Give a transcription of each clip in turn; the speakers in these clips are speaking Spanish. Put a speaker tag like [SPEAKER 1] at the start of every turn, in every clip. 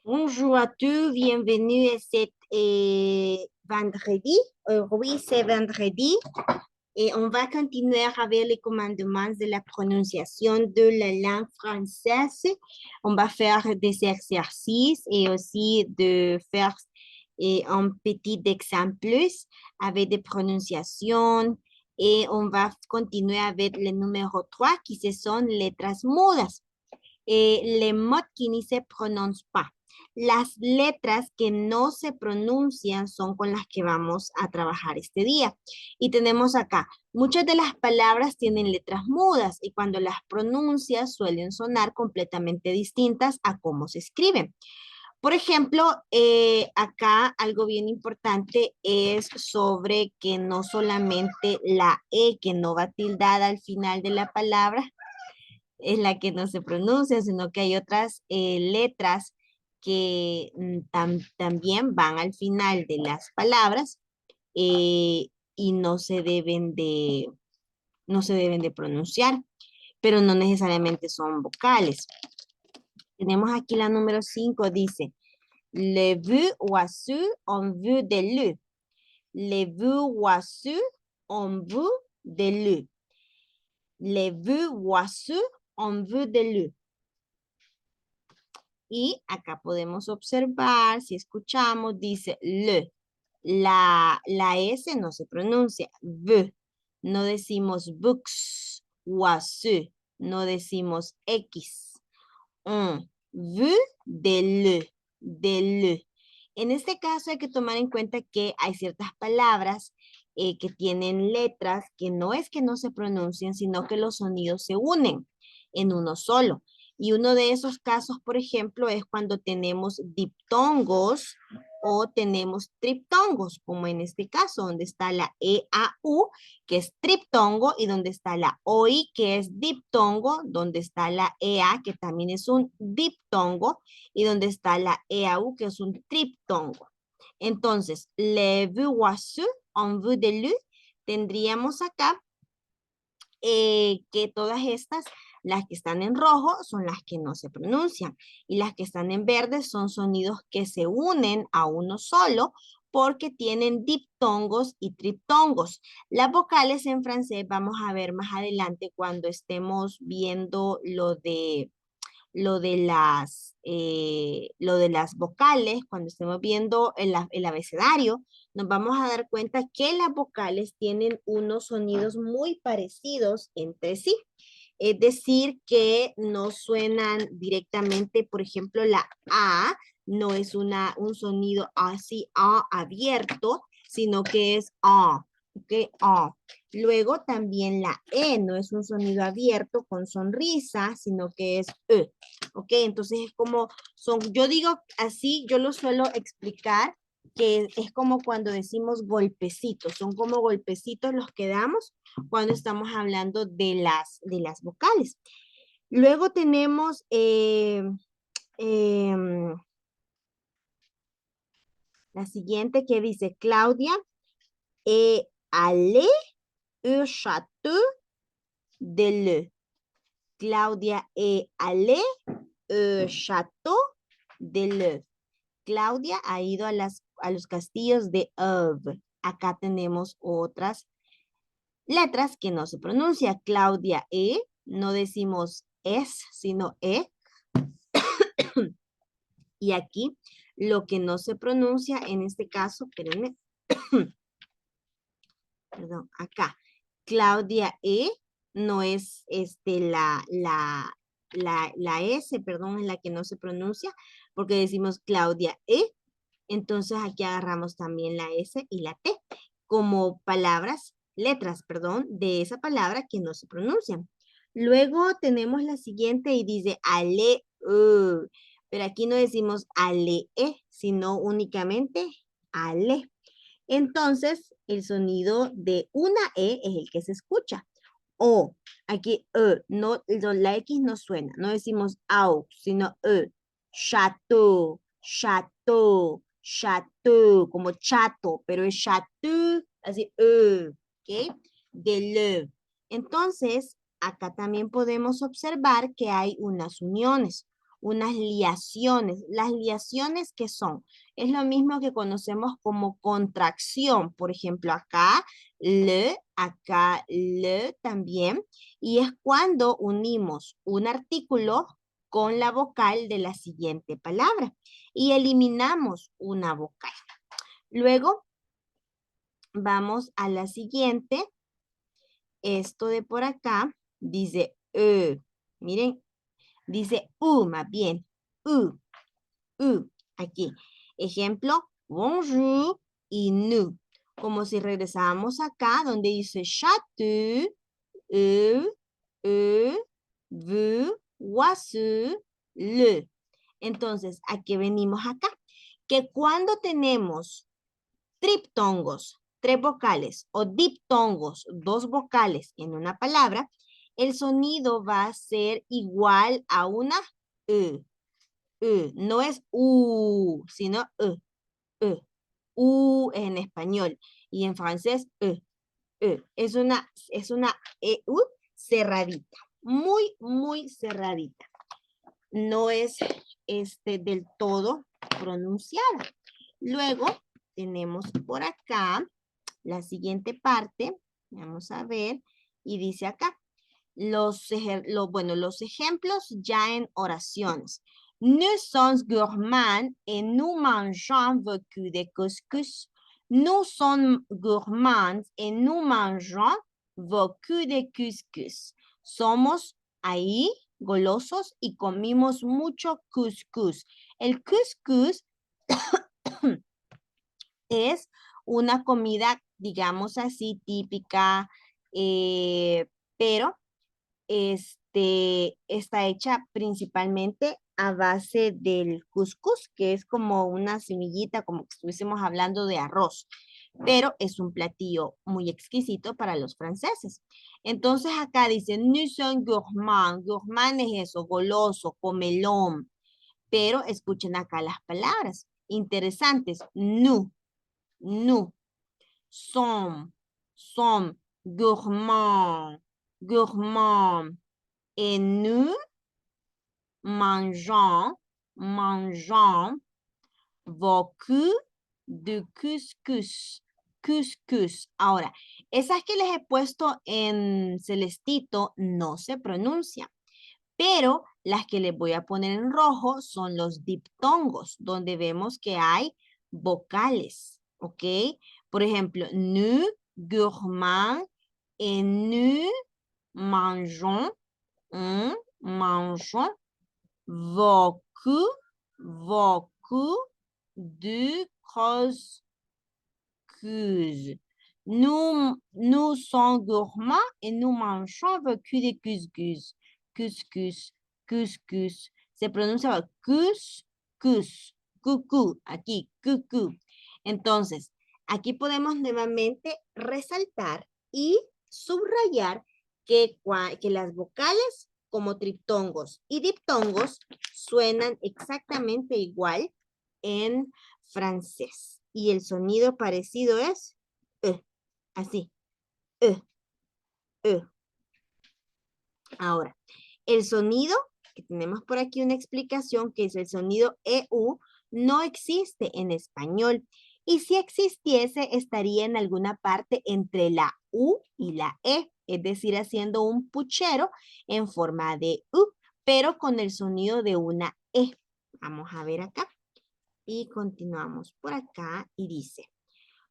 [SPEAKER 1] Bonjour à tous, bienvenue à cet vendredi. Oui, c'est vendredi et on va continuer avec les commandements de la prononciation de la langue française. On va faire des exercices et aussi de faire un petit exemple avec des prononciations et on va continuer avec le numéro 3 qui ce sont letras mudas. Les mots qui ni se pronuncian pas. Las letras que no se pronuncian son con las que vamos a trabajar este día. Y tenemos acá, muchas de las palabras tienen letras mudas y cuando las pronuncias suelen sonar completamente distintas a cómo se escriben. Por ejemplo, acá algo bien importante es sobre que no solamente la E que no va tildada al final de la palabra es la que no se pronuncia, sino que hay otras letras que también van al final de las palabras y no se deben de pronunciar, pero no necesariamente son vocales. Tenemos aquí la número 5, dice, le vu oiseau en vu de le. Le vu oiseau en vu de le. Le vu oiseau en vu de le. Y acá podemos observar, si escuchamos, dice le. La S no se pronuncia, v. No decimos books, oiseau. No decimos X. V de le. En este caso hay que tomar en cuenta que hay ciertas palabras que tienen letras que no es que no se pronuncien, sino que los sonidos se unen en uno solo. Y uno de esos casos, por ejemplo, es cuando tenemos diptongos o tenemos triptongos, como en este caso, donde está la EAU, que es triptongo, y donde está la OI, que es diptongo, donde está la EA, que también es un diptongo, y donde está la EAU, que es un triptongo. Entonces, le vu oiseau, en vu de le, tendríamos acá que todas estas, las que están en rojo son las que no se pronuncian y las que están en verde son sonidos que se unen a uno solo porque tienen diptongos y triptongos. Las vocales en francés vamos a ver más adelante cuando estemos viendo lo de las vocales, cuando estemos viendo el abecedario, nos vamos a dar cuenta que las vocales tienen unos sonidos muy parecidos entre sí. Es decir, que no suenan directamente, por ejemplo, la A no es un sonido así A abierto, sino que es A. Ok, A. Luego también la E no es un sonido abierto con sonrisa, sino que es E. Ok, entonces es como son, yo digo así, yo lo suelo explicar que es como cuando decimos golpecitos, son como golpecitos los que damos cuando estamos hablando de las vocales. Luego tenemos em, la siguiente que dice Claudia, allez au château de Le. Claudia est allée au château de Le. Claudia ha ido a los castillos de Eve. Acá tenemos otras letras que no se pronuncia. Claudia E, no decimos es, sino E. Y aquí lo que no se pronuncia en este caso, espérenme, perdón, acá. Claudia E no es la S, perdón, es la que no se pronuncia, porque decimos Claudia E. Entonces aquí agarramos también la S y la T como palabras, letras, perdón, de esa palabra que no se pronuncian. Luego tenemos la siguiente y dice ale, pero aquí no decimos ale, sino únicamente ale. Entonces, el sonido de una E es el que se escucha. O, aquí, no, la X no suena, no decimos au, sino chateau, chateau, chateau, como chato, pero es chateau, así, ¿ok? De le. Entonces, acá también podemos observar que hay unas uniones. unas liaciones. Las liaciones, ¿qué son? Es lo mismo que conocemos como contracción. Por ejemplo, acá le también. Y es cuando unimos un artículo con la vocal de la siguiente palabra y eliminamos una vocal. Luego vamos a la siguiente. Esto de por acá dice miren, dice más bien, aquí. Ejemplo, bonjour y nous. Como si regresáramos acá donde dice château, vous, voici, le. Entonces, ¿a qué venimos acá? Que cuando tenemos triptongos, 3 vocales, o diptongos, 2 vocales en una palabra, el sonido va a ser igual a una no es sino en español y en francés es una cerradita, muy, muy cerradita. No es del todo pronunciada. Luego tenemos por acá la siguiente parte. Vamos a ver. Y dice acá. Los ejemplos ya en oraciones. Nous sommes gourmands et nous mangeons beaucoup de couscous. Nous sommes gourmands et nous mangeons beaucoup de couscous. Somos ahí golosos y comimos mucho couscous. El couscous es una comida, digamos así, típica, pero está hecha principalmente a base del cuscús, que es como una semillita, como que estuviésemos hablando de arroz, pero es un platillo muy exquisito para los franceses. Entonces acá dice, nous sommes gourmands. Gourmand es eso, goloso, comelón. Pero escuchen acá las palabras interesantes. Nous, sommes gourmands, et nous mangeons beaucoup de couscous. Ahora, esas que les he puesto en celestito no se pronuncian, pero las que les voy a poner en rojo son los diptongos, donde vemos que hay vocales, ¿ok? Por ejemplo, nous gourmands et nous mangeons beaucoup de couscous. Nous sommes gourmands et nous mangeons beaucoup de couscous. Couscous. Se pronuncia couscous. Cucú. Aquí, cucú. Entonces, aquí podemos nuevamente resaltar y subrayar que las vocales como triptongos y diptongos suenan exactamente igual en francés. Y el sonido parecido es así. Ahora, el sonido, que tenemos por aquí una explicación, que es el sonido EU, no existe en español. Y si existiese, estaría en alguna parte entre la U y la E, es decir, haciendo un puchero en forma de U, pero con el sonido de una E. Vamos a ver acá. Y continuamos por acá y dice,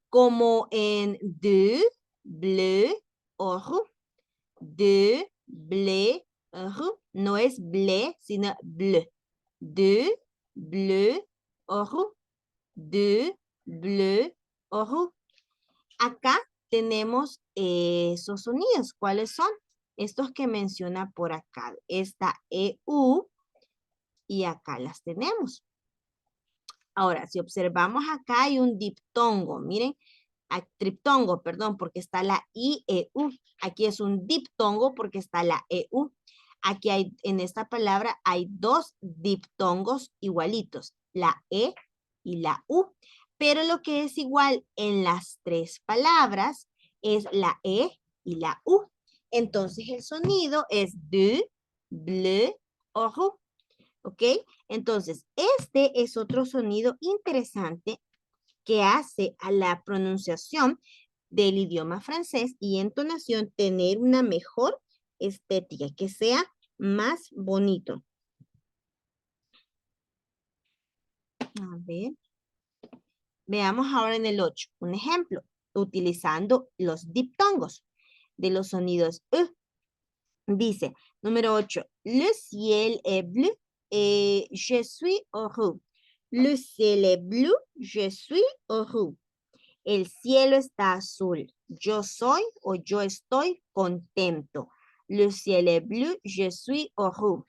[SPEAKER 1] como en de, bleu, ojo, de, bleu, ojo, no es ble, sino bleu. De, bleu, ojo, de, bleu, ojo. Acá tenemos esos sonidos. ¿Cuáles son? Estos que menciona por acá. Esta EU y acá las tenemos. Ahora, si observamos acá hay un diptongo. Miren, triptongo, perdón, porque está la IEU. Aquí es un diptongo porque está la EU. Aquí hay, en esta palabra hay 2 diptongos igualitos, la E y la U. Pero lo que es igual en las 3 palabras es la E y la U. Entonces el sonido es de, bleu, ojo. ¿Ok? Entonces, este es otro sonido interesante que hace a la pronunciación del idioma francés y entonación tener una mejor estética, que sea más bonito. A ver. Veamos ahora en el 8, un ejemplo, utilizando los diptongos de los sonidos U. Dice, número 8, le ciel est bleu et je suis heureux. Le ciel est bleu, je suis heureux. El cielo está azul. Yo soy o yo estoy contento. Le ciel est bleu, je suis heureux.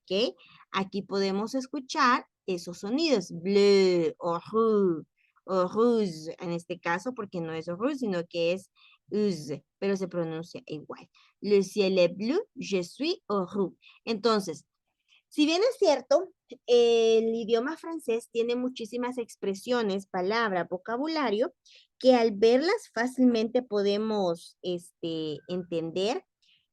[SPEAKER 1] ¿Ok? Aquí podemos escuchar esos sonidos. Bleu, heureux, heureuse, en este caso porque no es heureux, sino que es uz, pero se pronuncia igual. Le ciel est bleu, je suis heureux. Entonces, si bien es cierto, el idioma francés tiene muchísimas expresiones, palabras, vocabulario, que al verlas fácilmente podemos entender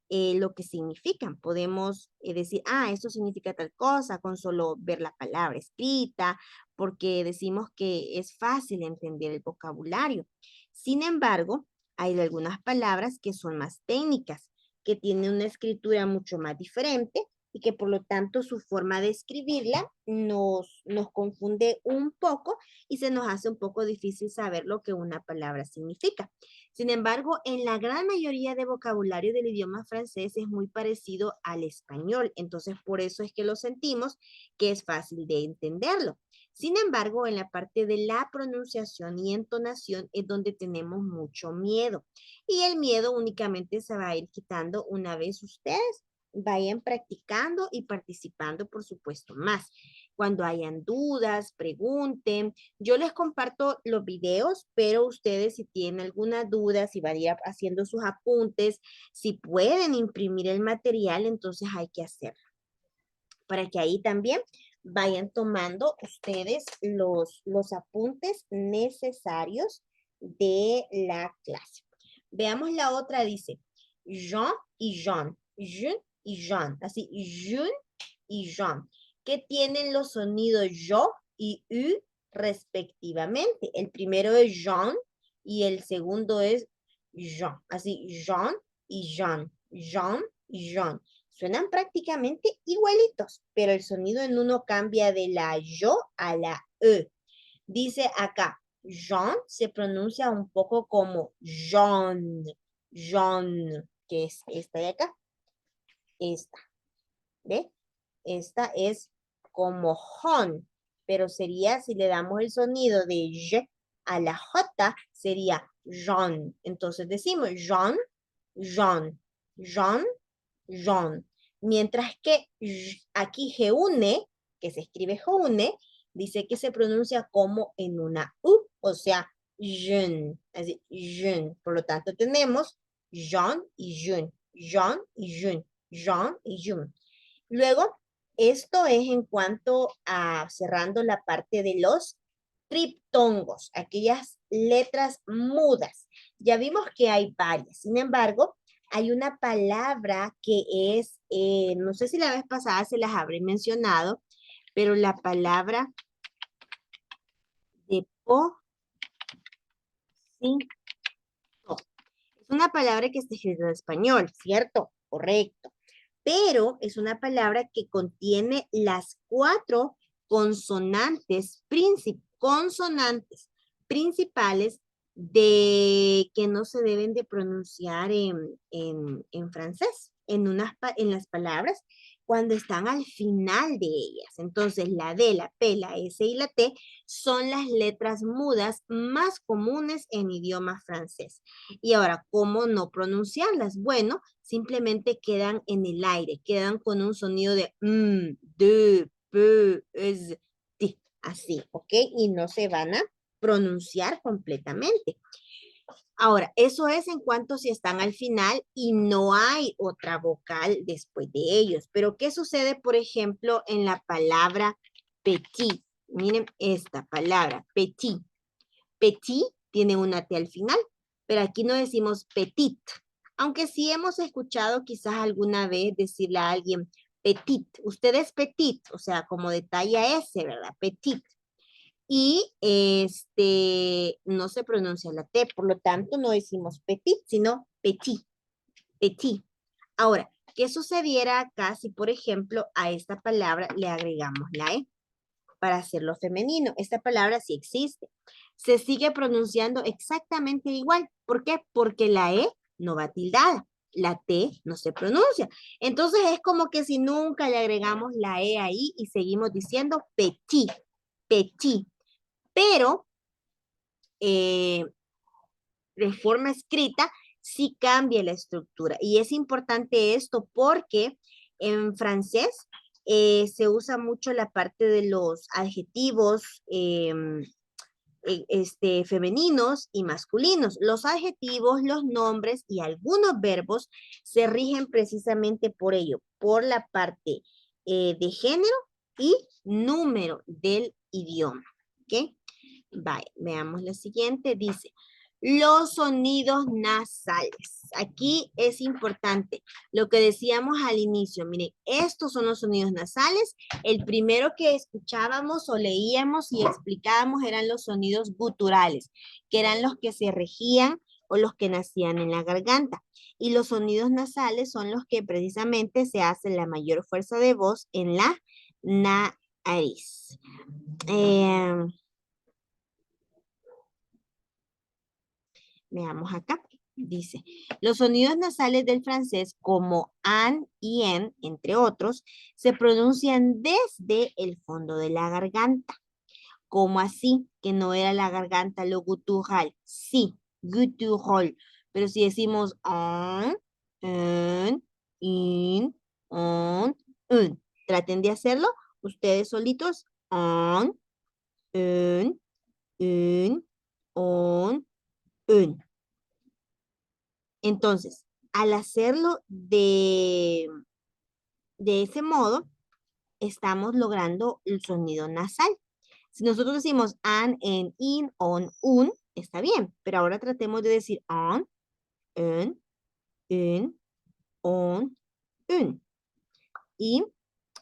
[SPEAKER 1] lo que significan. Podemos decir, esto significa tal cosa con solo ver la palabra escrita, porque decimos que es fácil entender el vocabulario. Sin embargo, hay algunas palabras que son más técnicas, que tienen una escritura mucho más diferente y que por lo tanto su forma de escribirla nos confunde un poco y se nos hace un poco difícil saber lo que una palabra significa. Sin embargo, en la gran mayoría de vocabulario del idioma francés es muy parecido al español, entonces por eso es que lo sentimos que es fácil de entenderlo. Sin embargo, en la parte de la pronunciación y entonación es donde tenemos mucho miedo. Y el miedo únicamente se va a ir quitando una vez ustedes vayan practicando y participando, por supuesto, más. Cuando hayan dudas, pregunten. Yo les comparto los videos, pero ustedes si tienen alguna duda, si van a ir haciendo sus apuntes, si pueden imprimir el material, entonces hay que hacerlo. Para que ahí también vayan tomando ustedes los apuntes necesarios de la clase. Veamos la otra, dice Jean y Jean, Jean y Jean, así Jean y Jean, que tienen los sonidos yo y u respectivamente. El primero es Jean y el segundo es Jean, así Jean y Jean, Jean y Jean. Suenan prácticamente igualitos, pero el sonido en uno cambia de la yo a la e. Dice acá, Jean se pronuncia un poco como Jean, Jean, que es esta de acá, esta, ¿ve? Esta es como Jon, pero sería si le damos el sonido de Y a la J, sería Jean. Entonces decimos Jean, Jean, Jean, Jean. Mientras que aquí Geune, que se escribe Geune, dice que se pronuncia como en una U, o sea, Jean, así, Jean. Por lo tanto tenemos Jean y Jean, Jean y Jean, Jean y Jean. Luego, esto es en cuanto a cerrando la parte de los triptongos, aquellas letras mudas. Ya vimos que hay varias, sin embargo, hay una palabra que es, no sé si la vez pasada se las habré mencionado, pero la palabra de po, sí, no. Es una palabra que está escrita en español, ¿cierto? Correcto. Pero es una palabra que contiene las 4 consonantes principales de que no se deben de pronunciar en francés, en las palabras cuando están al final de ellas. Entonces, la D, la P, la S y la T son las letras mudas más comunes en idioma francés. Y ahora, ¿cómo no pronunciarlas? Bueno, simplemente quedan en el aire, quedan con un sonido de de, p, es, t, así, ¿ok? Y no se van a pronunciar completamente. Ahora, eso es en cuanto si están al final y no hay otra vocal después de ellos. Pero, ¿qué sucede, por ejemplo, en la palabra petit? Miren esta palabra, petit. Petit tiene una T al final, pero aquí no decimos petit. Aunque sí hemos escuchado quizás alguna vez decirle a alguien Petit. Usted es petit, o sea, como de talla S, ¿verdad? Petit. Y no se pronuncia la T, por lo tanto no decimos petit, sino petit, petit. Ahora, ¿qué sucediera acá si, por ejemplo, a esta palabra le agregamos la E para hacerlo femenino? Esta palabra sí existe. Se sigue pronunciando exactamente igual. ¿Por qué? Porque la E no va tildada. La T no se pronuncia. Entonces es como que si nunca le agregamos la E ahí y seguimos diciendo petit, petit. Pero de forma escrita sí cambia la estructura. Y es importante esto porque en francés se usa mucho la parte de los adjetivos femeninos y masculinos. Los adjetivos, los nombres y algunos verbos se rigen precisamente por ello, por la parte de género y número del idioma. ¿Ok? Vaya, veamos la siguiente. Dice, los sonidos nasales. Aquí es importante lo que decíamos al inicio. Miren, estos son los sonidos nasales. El primero que escuchábamos o leíamos y explicábamos eran los sonidos guturales, que eran los que se regían o los que nacían en la garganta. Y los sonidos nasales son los que precisamente se hace la mayor fuerza de voz en la nariz. Veamos acá. Dice, los sonidos nasales del francés como an y en, entre otros, se pronuncian desde el fondo de la garganta. ¿Cómo así? Que no era la garganta lo gutural. Sí, gutural. Pero si decimos an, en, in, on, un. Traten de hacerlo ustedes solitos. An, en, in, on, un. Entonces, al hacerlo de ese modo, estamos logrando el sonido nasal. Si nosotros decimos an, en, in, on, un, está bien, pero ahora tratemos de decir on, en, in, on, un. Y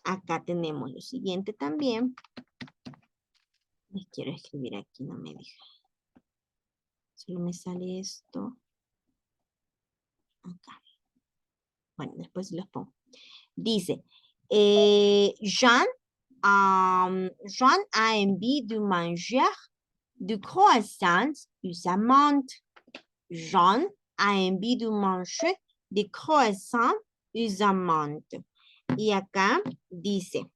[SPEAKER 1] acá tenemos lo siguiente también. Les quiero escribir aquí, no me deja. Solo me sale esto acá. Bueno, después los pongo. Dice, Jean, Jean a envie de manger du croissant et sa menthe. Jean a envie de manger des croissants et sa menthe. Y acá dice,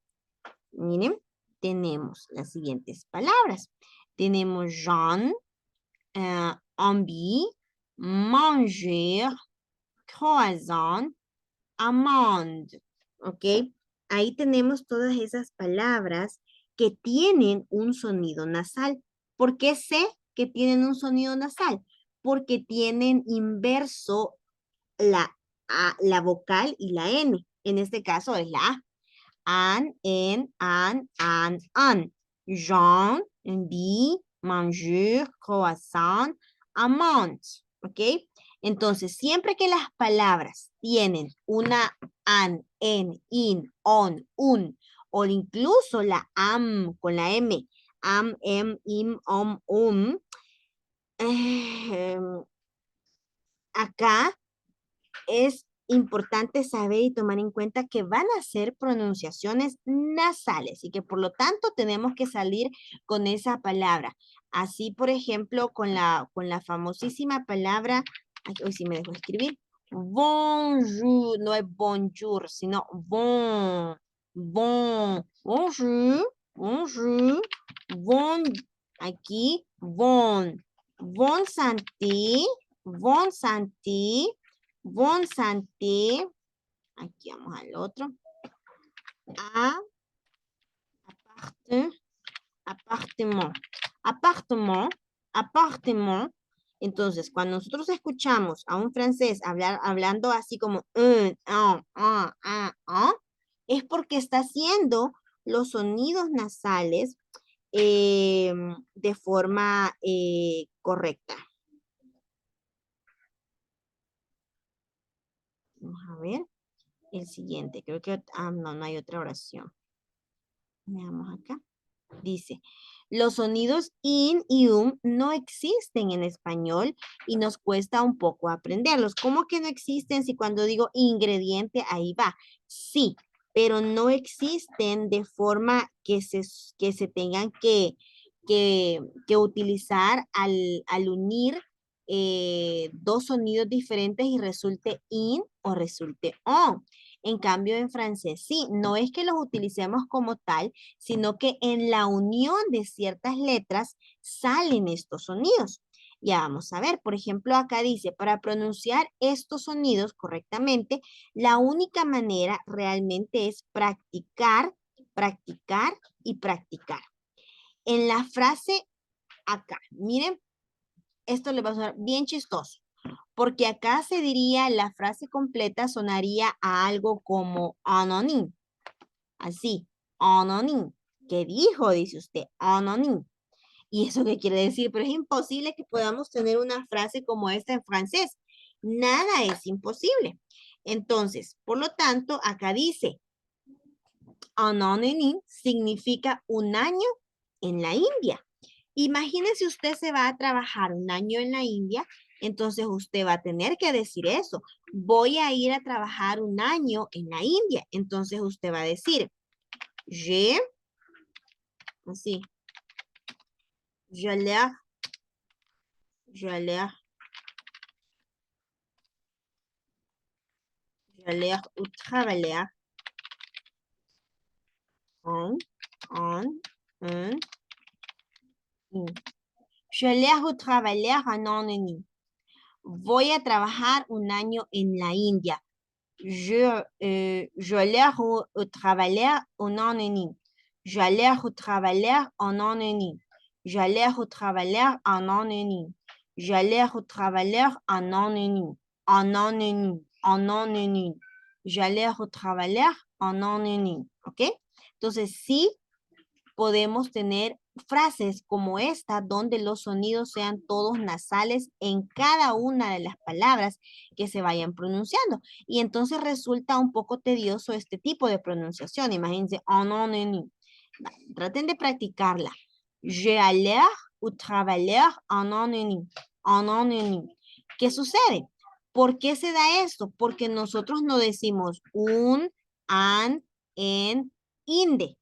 [SPEAKER 1] miren, tenemos las siguientes palabras. Tenemos Jean, envie, manger, croissant, amande, ¿ok? Ahí tenemos todas esas palabras que tienen un sonido nasal. ¿Por qué sé que tienen un sonido nasal? Porque tienen inverso la A, la vocal y la N. En este caso es la A. An, en, an. Jean, envie, manger, croissant, amande, ¿ok? Entonces, siempre que las palabras tienen una an, en, in, on, un, o incluso la am con la m, am, em, im, eh, acá es importante saber y tomar en cuenta que van a ser pronunciaciones nasales y que por lo tanto tenemos que salir con esa palabra. Así, por ejemplo, con la famosísima palabra, ay, hoy sí me dejo escribir, bonjour, no es bonjour, sino bonjour, bonjour, aquí, bon santé, bon santé, bon santé, aquí vamos al otro, a, aparte, apartement, apartement, apartement. Entonces, cuando nosotros escuchamos a un francés hablando así como es porque está haciendo los sonidos nasales de forma correcta. Vamos a ver. el siguiente. Creo que, no, no hay otra oración. Veamos acá. Dice, los sonidos in y no existen en español y nos cuesta un poco aprenderlos. ¿Cómo que no existen si cuando digo ingrediente ahí va? Sí, pero no existen de forma que se tengan que utilizar al unir dos sonidos diferentes y resulte in o resulte on. En cambio, en francés sí, no es que los utilicemos como tal, sino que en la unión de ciertas letras salen estos sonidos. Ya vamos a ver, por ejemplo, acá dice, para pronunciar estos sonidos correctamente, la única manera realmente es practicar, practicar y practicar. En la frase acá, miren, esto le va a sonar bien chistoso, porque acá se diría, la frase completa sonaría a algo como anonym, así, anonym. ¿Qué dijo? Dice usted, anonym. ¿Y eso qué quiere decir? Pero es imposible que podamos tener una frase como esta en francés. Nada es imposible. Entonces, por lo tanto, acá dice, anonym significa un año en la India. Imagínese usted se va a trabajar un año en la India, entonces usted va a tener que decir eso. Voy a ir a trabajar un año en la India. Entonces usted va a decir, así, j'allais, j'allais, j'allais au travailler en, en, un, in. J'allais au travailler en un an. Voy a trabajar un año en la India. J'allais au travailler en un an. J'allais au travailler en un an. J'allais au travailler en un an. J'allais au travailler en un an. En un an. En un an. J'allais au travailler en un an. ¿Ok? Entonces, sí podemos tener frases como esta donde los sonidos sean todos nasales en cada una de las palabras que se vayan pronunciando. Y entonces resulta un poco tedioso este tipo de pronunciación. Imagínense, traten de practicarla. J'allais au travailler en un an. ¿Qué sucede? ¿Por qué se da esto? Porque nosotros no decimos un, an, en, inde.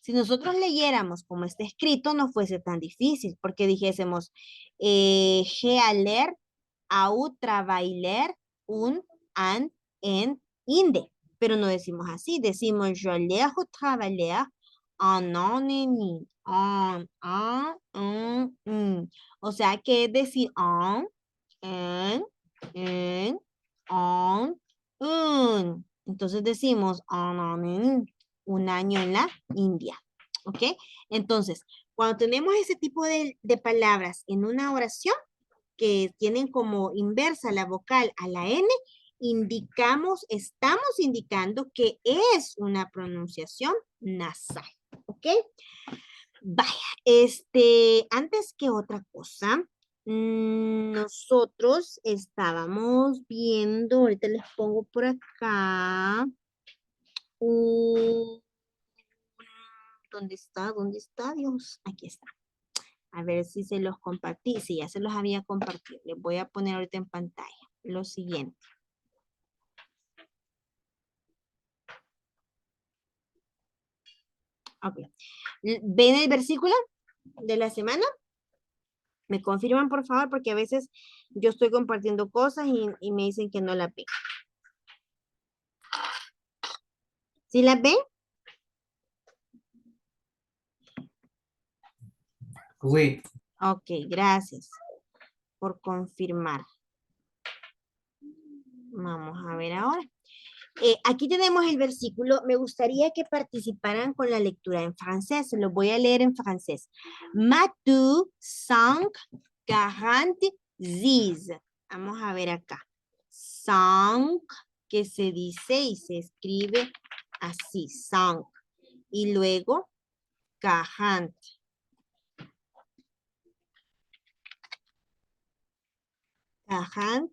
[SPEAKER 1] Si nosotros leyéramos como está escrito, no fuese tan difícil, porque dijésemos, aller, au travailler, un, an, en, inde. Pero no decimos así, decimos, j'allais au travailler, en un, en. O sea, que es decir, en, un. Entonces decimos, un año en la India. ¿Ok? Entonces, cuando tenemos ese tipo de palabras en una oración que tienen como inversa la vocal a la N, estamos indicando que es una pronunciación nasal. ¿Ok? Vaya, antes que otra cosa, nosotros estábamos viendo, ahorita les pongo por acá, ¿dónde está? ¿Dónde está, Dios? Aquí está. A ver si se los compartí. Sí, ya se los había compartido. Les voy a poner ahorita en pantalla lo siguiente. Ok. ¿Ven el versículo de la semana? Me confirman, por favor, porque a veces yo estoy compartiendo cosas y me dicen que no la ven. ¿Sí la ven?
[SPEAKER 2] Oui.
[SPEAKER 1] Ok, gracias por confirmar. Vamos a ver ahora. Aquí tenemos el versículo. Me gustaría que participaran con la lectura en francés. Lo voy a leer en francés. Matthieu 5, 46. Vamos a ver acá. 5, que se dice y se escribe así, 5. Y luego 40. 40.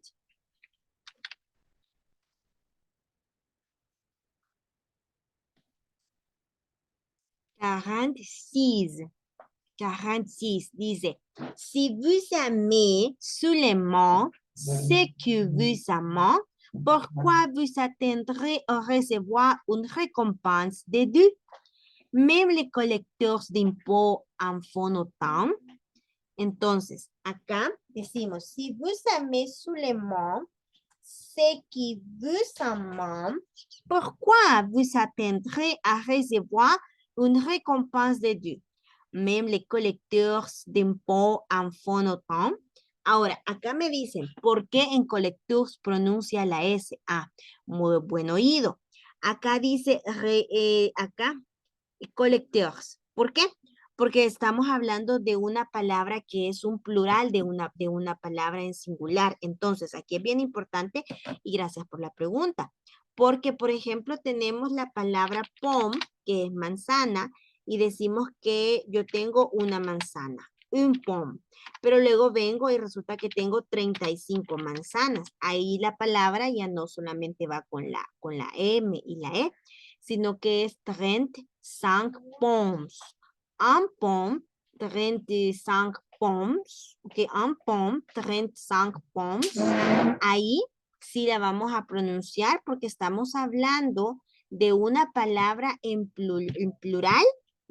[SPEAKER 1] 46. 46 dice, si vous aimez seulement ce que vous aimez, pourquoi vous attendrez à recevoir une récompense de Dieu? Même les collecteurs d'impôts en font autant. Entonces, acá decimos, si vous aimez seulement ce que vous aimez, pourquoi vous attendrez à recevoir une récompense de Dieu? Même les colecteurs d'impôts en font autant. Ahora, acá me dicen, ¿por qué en collecteurs pronuncia la S? Ah, muy buen oído. Acá dice, acá, collecteurs. ¿Por qué? Porque estamos hablando de una palabra que es un plural de una palabra en singular. Entonces, aquí es bien importante y gracias por la pregunta. Porque, por ejemplo, tenemos la palabra pomme, que es manzana, y decimos que yo tengo una manzana, un pomme. Pero luego vengo y resulta que tengo 35 manzanas. Ahí la palabra ya no solamente va con la M y la E, sino que es 35 pommes. Un pomme, 35 pommes. Ok, un pomme, 35 pommes. Ahí sí la vamos a pronunciar porque estamos hablando de una palabra en plural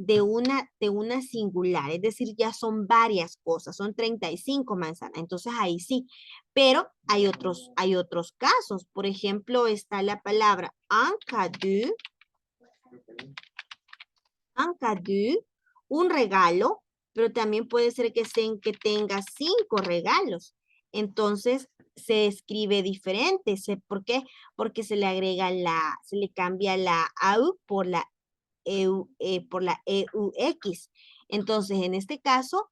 [SPEAKER 1] de una singular, es decir, ya son varias cosas, son 35 manzanas, entonces ahí sí, pero hay otros casos, por ejemplo, está la palabra un cadeau, un regalo, pero también puede ser que tenga 5 regalos, entonces se escribe diferente, ¿por qué? Porque se le agrega se le cambia la AU por la EUX. Entonces, en este caso,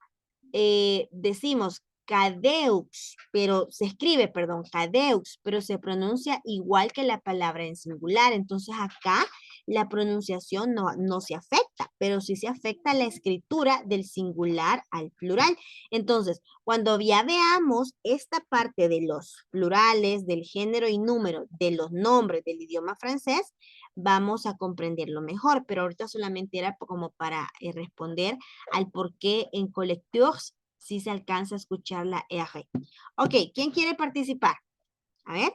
[SPEAKER 1] decimos cadeux, pero se escribe, perdón, cadeux, pero se pronuncia igual que la palabra en singular. Entonces, acá la pronunciación no se afecta, pero sí se afecta la escritura del singular al plural. Entonces, cuando ya veamos esta parte de los plurales, del género y número, de los nombres del idioma francés, vamos a comprenderlo mejor, pero ahorita solamente era como para responder al por qué en collecteurs sí se alcanza a escuchar la R. Ok, ¿quién quiere participar? A ver.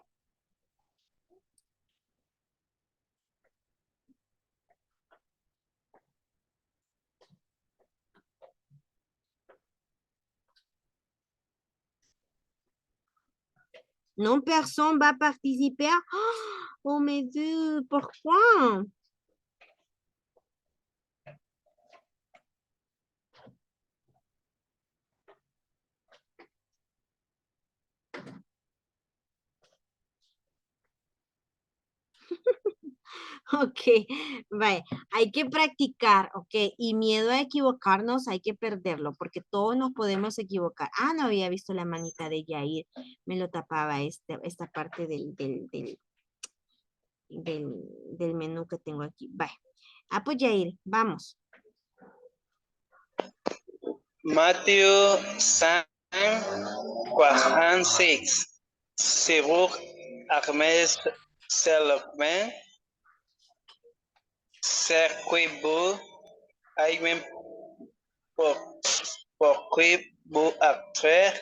[SPEAKER 1] Non, personne va participer. Oh, mes Dieu, pourquoi? Ok, vaya, hay que practicar, ok, y miedo a equivocarnos hay que perderlo, porque todos nos podemos equivocar. Ah, no había visto la manita de Yair, me lo tapaba esta parte del menú que tengo aquí. Vaya, ah, pues Yair, vamos.
[SPEAKER 2] Matthew 5:46. Sirur Hermès Selman, Serquibu, Aymen Porquibu Acteur,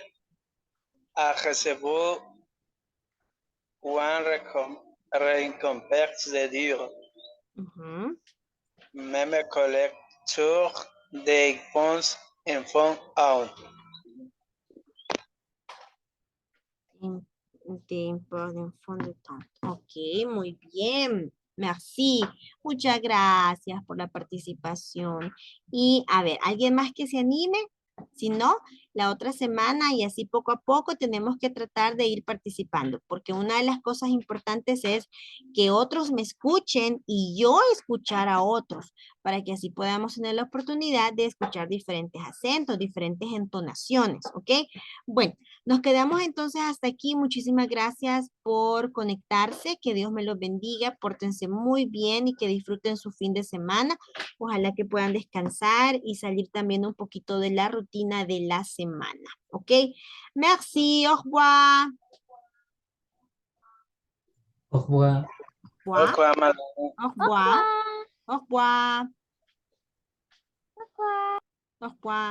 [SPEAKER 2] a recevoir une récompense de Dieu. Même collecteur de fonds en fond out.
[SPEAKER 1] Ok, muy bien. Merci. Muchas gracias por la participación. Y a ver, ¿alguien más que se anime? Si no, la otra semana y así poco a poco tenemos que tratar de ir participando, porque una de las cosas importantes es que otros me escuchen y yo escuchar a otros, para que así podamos tener la oportunidad de escuchar diferentes acentos, diferentes entonaciones, ¿ok? Bueno, nos quedamos entonces hasta aquí. Muchísimas gracias por conectarse. Que Dios me los bendiga. Pórtense muy bien y que disfruten su fin de semana. Ojalá que puedan descansar y salir también un poquito de la rutina de la semana. ¿Ok? Merci. Au revoir.
[SPEAKER 3] Au revoir.
[SPEAKER 1] Au revoir. Au revoir. Au revoir. Au revoir.